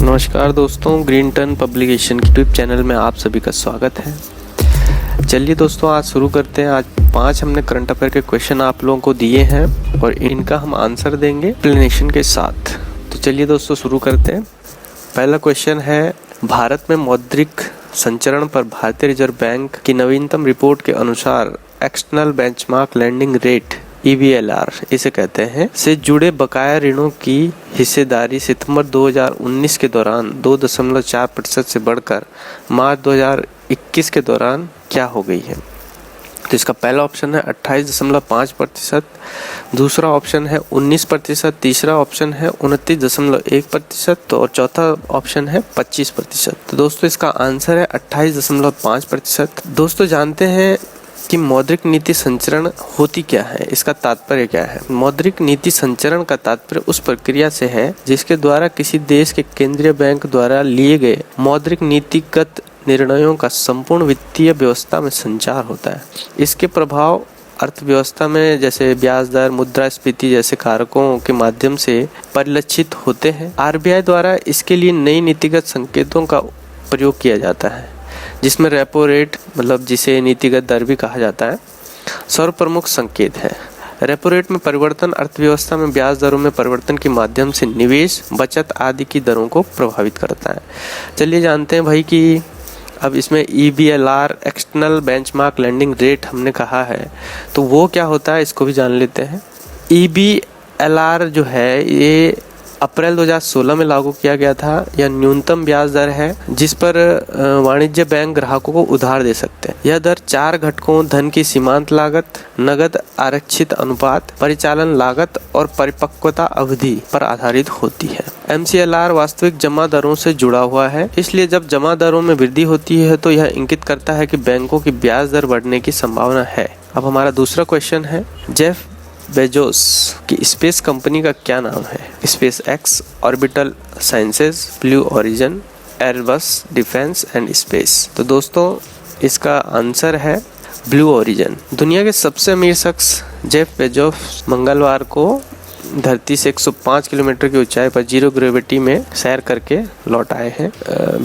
नमस्कार दोस्तों, green turn publication के यूट्यूब चैनल में आप सभी का स्वागत है। चलिए दोस्तों, आज शुरू करते हैं। आज 5 हमने करंट अफेयर के क्वेश्चन आप लोगों को दिए हैं और इनका हम आंसर देंगे एक्सप्लेनेशन के साथ। तो चलिए दोस्तों शुरू करते हैं। पहला क्वेश्चन है, भारत में मौद्रिक संचरण पर भारतीय रिजर्व बैंक की नवीनतम रिपोर्ट के अनुसार external benchmark lending rate EBLR इसे कहते हैं से जुड़े बकाया ऋणों की हिस्सेदारी सितंबर 2019 के दौरान 2.4% से बढ़कर मार्च 2021 के दौरान क्या हो गई है। तो इसका पहला ऑप्शन है 28.5%, दूसरा ऑप्शन है 19%, तीसरा ऑप्शन है 29.1% और चौथा ऑप्शन है 25%। तो दोस्तों इसका आंसर है 28.5%। दोस्तों जानते हैं कि मौद्रिक नीति संचरण होती क्या है, इसका तात्पर्य क्या है। मौद्रिक नीति संचरण का तात्पर्य उस प्रक्रिया से है जिसके द्वारा किसी देश के केंद्रीय बैंक द्वारा लिए गए मौद्रिक नीतिगत निर्णयों का संपूर्ण वित्तीय व्यवस्था में संचार होता है। इसके प्रभाव अर्थव्यवस्था में जैसे ब्याज दर, मुद्रास्फीति जैसे कारकों के माध्यम से परिलक्षित होते हैं। RBI द्वारा इसके लिए नई नीतिगत संकेतों का प्रयोग किया जाता है, जिसमें रेपो रेट मतलब जिसे नीतिगत दर भी कहा जाता है सर्वप्रमुख संकेत है। रेपो रेट में परिवर्तन अर्थव्यवस्था में ब्याज दरों में परिवर्तन के माध्यम से निवेश, बचत आदि की दरों को प्रभावित करता है। चलिए जानते हैं भाई कि अब इसमें EBLR external benchmark lending rate हमने कहा है, तो वो क्या होता है इसको भी जान लेते हैं। EBLR जो है ये अप्रैल 2016 में लागू किया गया था। यह न्यूनतम ब्याज दर है जिस पर वाणिज्य बैंक ग्राहकों को उधार दे सकते हैं। यह दर 4 घटकों धन की सीमांत लागत, नगद आरक्षित अनुपात, परिचालन लागत और परिपक्वता अवधि पर आधारित होती है। MCLR वास्तविक जमा दरों से जुड़ा हुआ है, इसलिए जब जमा दरों में वृद्धि होती है तो यह इंगित करता है कि बैंकों की ब्याज दर बढ़ने की संभावना है। अब हमारा दूसरा क्वेश्चन है, जेफ बेजोस की स्पेस कंपनी का क्या नाम है। Space x, orbital sciences, blue origin, Airbus defence and space. तो दोस्तों इसका आंसर है ब्लू ओरिजिन। दुनिया के सबसे अमीर शख्स जेफ बेजोस मंगलवार को धरती से 105 किलोमीटर की ऊंचाई पर जीरो ग्रेविटी में सैर करके लौट आए हैं।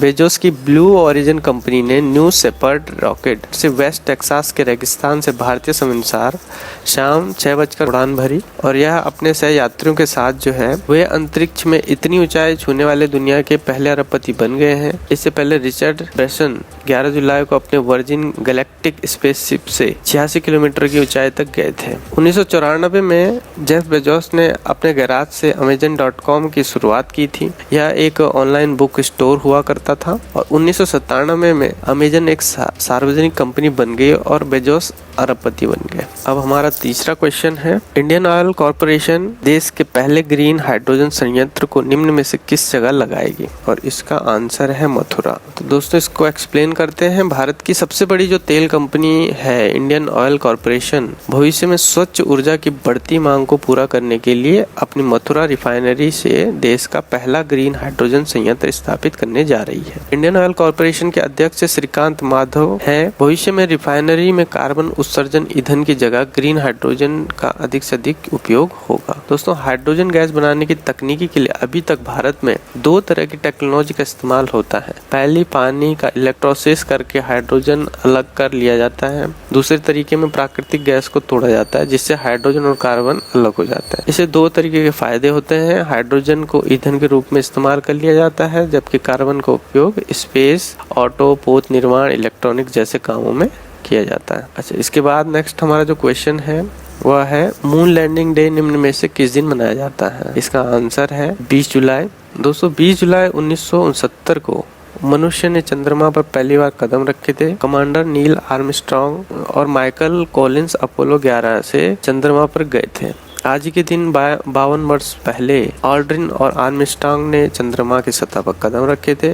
बेजोस की ब्लू ओरिजिन कंपनी ने न्यू शेपर्ड रॉकेट से वेस्ट टेक्सास के रेगिस्तान से भारतीय समयानुसार शाम 6 बजकर उड़ान भरी और यह अपने सह यात्रियों के साथ जो है वे अंतरिक्ष में इतनी ऊंचाई छूने वाले दुनिया के पहले अरबपति बन गए हैं। इससे पहले रिचर्ड ब्रैनसन 11 जुलाई को अपने वर्जिन गैलेक्टिक स्पेसशिप से 86 किलोमीटर की ऊंचाई तक गए थे। 1994 में जेफ बेजोस ने अपने गैराज से Amazon.com की शुरुआत की थी। यह एक ऑनलाइन बुक स्टोर हुआ करता था और 1997 में अमेजन एक सार्वजनिक कंपनी बन गई और बेजोस अरबपति बन गए। अब हमारा तीसरा क्वेश्चन है, इंडियन ऑयल कॉर्पोरेशन देश के पहले ग्रीन हाइड्रोजन संयंत्र को निम्न में से किस जगह लगाएगी, और इसका आंसर है मथुरा। तो दोस्तों इसको एक्सप्लेन करते हैं। भारत की सबसे बड़ी जो तेल कंपनी है इंडियन ऑयल कॉर्पोरेशन भविष्य में स्वच्छ ऊर्जा की बढ़ती मांग को पूरा करने के लिए अपनी मथुरा रिफाइनरी से देश का पहला ग्रीन हाइड्रोजन संयंत्र स्थापित करने जा रही है। इंडियन ऑयल कॉर्पोरेशन के अध्यक्ष श्रीकांत माधव हैं। भविष्य में रिफाइनरी में कार्बन उत्सर्जन ईंधन की जगह ग्रीन हाइड्रोजन का अधिक से अधिक उपयोग होगा। दोस्तों हाइड्रोजन गैस बनाने की तकनीकी के लिए अभी तक भारत में 2 तरह की टेक्नोलॉजी का इस्तेमाल होता है। पहली पानी का इलेक्ट्रोलिसिस करके हाइड्रोजन अलग कर लिया जाता है। दूसरे तरीके में प्राकृतिक गैस को तोड़ा जाता है जिससे हाइड्रोजन और कार्बन अलग हो जाता है। इसे 2 तरीके के फायदे होते हैं। हाइड्रोजन को ईंधन के रूप में इस्तेमाल कर लिया जाता है जबकि कार्बन का उपयोग स्पेस, ऑटो, पोत निर्माण, इलेक्ट्रॉनिक जैसे कामों में किया जाता है। अच्छा, इसके बाद नेक्स्ट हमारा जो क्वेश्चन है वह है, मून लैंडिंग डे निम्न में से किस दिन मनाया जाता है। इसका आंसर है 20 जुलाई। दोस्तों 20 जुलाई 1969 को मनुष्य ने चंद्रमा पर पहली बार कदम रखे थे। कमांडर नील आर्मस्ट्रांग और माइकल कॉलिंस अपोलो 11 से चंद्रमा पर गए थे। आज के दिन 52 वर्ष पहले ऑल्ड्रिन और आर्मस्ट्रांग ने चंद्रमा की सतह पर कदम रखे थे।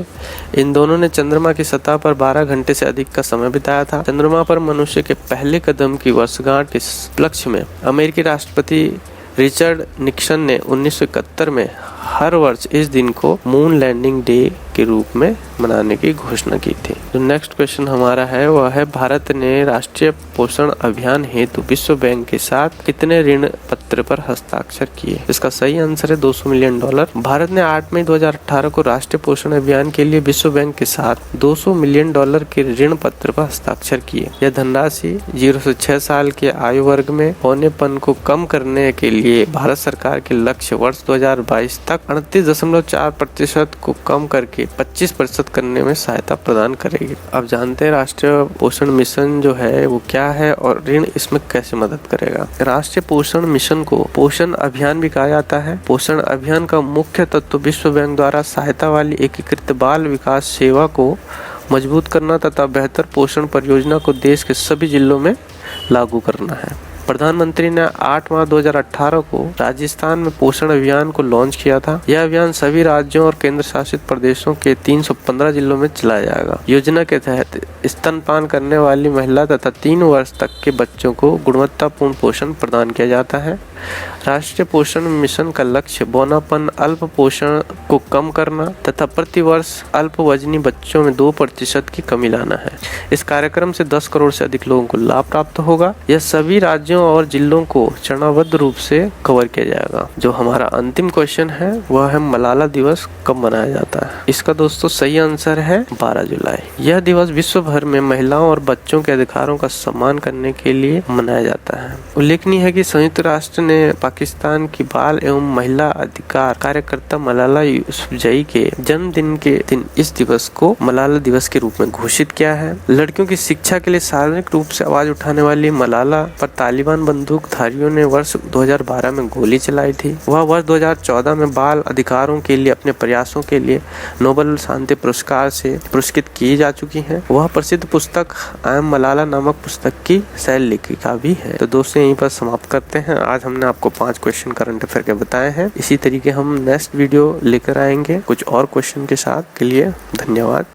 इन दोनों ने चंद्रमा की सतह पर 12 घंटे से अधिक का समय बिताया था। चंद्रमा पर मनुष्य के पहले कदम की वर्षगांठ के उपलक्ष्य में अमेरिकी राष्ट्रपति रिचर्ड निक्सन ने 1971 में हर वर्ष इस दिन को मून लैंडिंग डे के रूप में मनाने की घोषणा की थी। जो नेक्स्ट क्वेश्चन हमारा है वह है, भारत ने राष्ट्रीय पोषण अभियान हेतु विश्व बैंक के साथ कितने ऋण पत्र पर हस्ताक्षर किए? इसका सही आंसर है $200 मिलियन। भारत ने 8 मई 2018 को राष्ट्रीय पोषण अभियान के लिए विश्व बैंक के साथ $200 मिलियन के ऋण पत्र पर हस्ताक्षर किए। यह धनराशि 0 से 6 साल के आयु वर्ग में पौनेपन को कम करने के लिए भारत सरकार के लक्ष्य वर्ष 2022 तक 38.4% को कम करके 25% करने में सहायता प्रदान करेगी। अब जानते हैं राष्ट्रीय पोषण मिशन जो है वो क्या है और ऋण इसमें कैसे मदद करेगा। राष्ट्रीय पोषण मिशन को पोषण अभियान भी कहा जाता है। पोषण अभियान का मुख्य तत्व विश्व बैंक द्वारा सहायता वाली एकीकृत बाल विकास सेवा को मजबूत करना तथा बेहतर पोषण परियोजना को देश के सभी जिलों में लागू करना है। प्रधानमंत्री ने 8 मार्च 2018 को राजस्थान में पोषण अभियान को लॉन्च किया था। यह अभियान सभी राज्यों और केंद्र शासित प्रदेशों के 315 जिलों में चलाया जाएगा। योजना के तहत स्तनपान करने वाली महिला तथा 3 वर्ष तक के बच्चों को गुणवत्तापूर्ण पोषण प्रदान किया जाता है। राष्ट्रीय पोषण मिशन का लक्ष्य बौनापन, अल्प पोषण को कम करना तथा प्रति वर्ष अल्प वजनी बच्चों में 2% की कमी लाना है। इस कार्यक्रम से 10 करोड़ से अधिक लोगों को लाभ प्राप्त होगा। यह सभी राज्यों और जिलों को चरणबद्ध रूप से कवर किया जाएगा। जो हमारा अंतिम क्वेश्चन है वह है, मलाला दिवस कब मनाया जाता है? इसका दोस्तों सही आंसर है 12 जुलाई। यह दिवस विश्व भर में महिलाओं और बच्चों के अधिकारों का सम्मान करने के लिए मनाया जाता है। उल्लेखनीय है कि संयुक्त राष्ट्र ने पाकिस्तान की बाल एवं महिला अधिकार कार्यकर्ता मलाला यूसुफजई के जन्मदिन के दिन इस दिवस को मलाला दिवस के रूप में घोषित किया है। लड़कियों की शिक्षा के लिए सार्वजनिक रूप से आवाज उठाने वाली मलाला पर तालिबान बंदूकधारियों ने वर्ष 2012 में गोली चलाई थी। वह वर्ष 2014 में बाल अधिकारों के लिए अपने प्रयासों के लिए नोबेल शांति पुरस्कार से पुरस्कृत की जा चुकी हैं। वह प्रसिद्ध पुस्तक आई एम मलाला नामक पुस्तक की सह लेखिका भी है। तो दोस्तों यहीं पर समाप्त करते हैं। आज हमने आपको 5 क्वेश्चन करंट अफेयर के बताए हैं। इसी तरीके हम नेक्स्ट वीडियो लेकर आएंगे कुछ और क्वेश्चन के साथ। के लिए धन्यवाद।